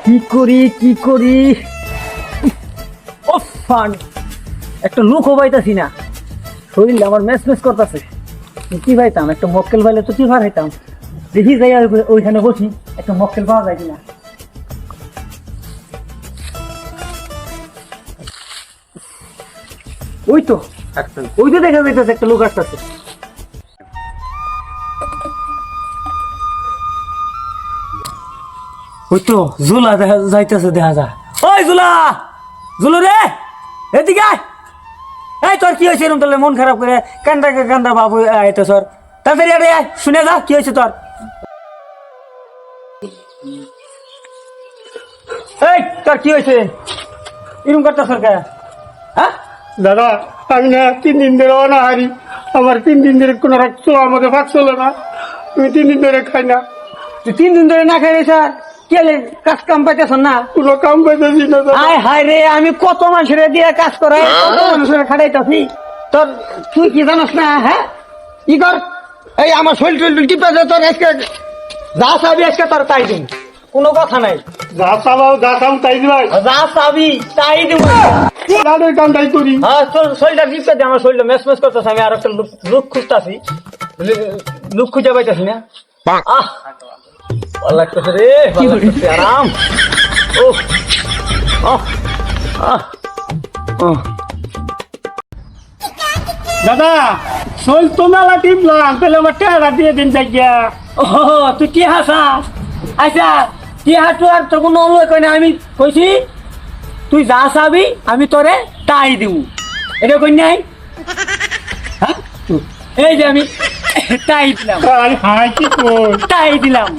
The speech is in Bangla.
কি করি ও ফান একটা লুকও পাইতাছি না, শরীর আমার মেস মেস করতেছে। কি পাইতাম, একটা মক্কেল পাইলে তো কি পাইতাম। দেখি যাই ওইখানে বসি, একটা মক্কেল পাওয়া যায় কিনা। ওই তো দেখা যাইতেছে একটা লোক আসতেছে। ওই তো জুলা দেখা যাইতেছে, দেখা যা। ওই জুলা, জুলু রে, এদিকে আয়। এই তোর কি হয়েছে এরকম তাহলে মন খারাপ করে কান্দা বাবু এটা সর তাড়াতাড়ি আরে আয়, শুনে যা কি হয়েছে তোর। এই তোর কি হয়েছে এরকম করতে সরকার? হ্যাঁ দাদা, আমি না 3 দিন ধরে অনাহারি। আমার 3 দিন ধরে কোনো রক্ত আমাকে পাচ্ছিল না। আমি 3 দিন ধরে খাই না। তুই 3 দিন ধরে না খাই রে স্যার? কি হলে কাজ কাম পাইতেছ না? কোনো কাম পাইতেছি না দাদা। আয় হায় রে, আমি কত মানুষের দিয়ে কাজ করাই, কত মানুষের খাটাইতেছি। তোর তুই কি জানাস না? হ্যাঁ কি কর, এই আমার শরীর টরীর টিপে দে, তোর আজকে যা চাবি আজকে তোর তাই দিন, কোনো কথা নাই। যা চাবাও যা চাম তাই দিবাই। যা চাবি তাই দিব। দাদা কাম তাই করি। হ্যাঁ তোর শরীরটা টিপে দে, আমার শরীরটা মেস মেস করতেছে। আমি আর একটা লোক খুঁজতেছি, লোক খুঁজে পাইতেছি না। আহ ভালো লাগতেছে রে, ভালো লাগতেছে, আরাম। ও দাদা শৈল তো মেলা টিপলাম, তাহলে আমার টাকা দিয়ে দিন যাইয়া। ও তুই কি হাসাস? আচ্ছা কি হাঁটু আর তোর কোনো অনুভব করে না। আমি কইছি তুই যা চাবি আমি তোরে তাই দিব, এটা কই নাই? হ্যাঁ এই যে আমি তাই দিলাম, হাই কি কই তাই দিলাম।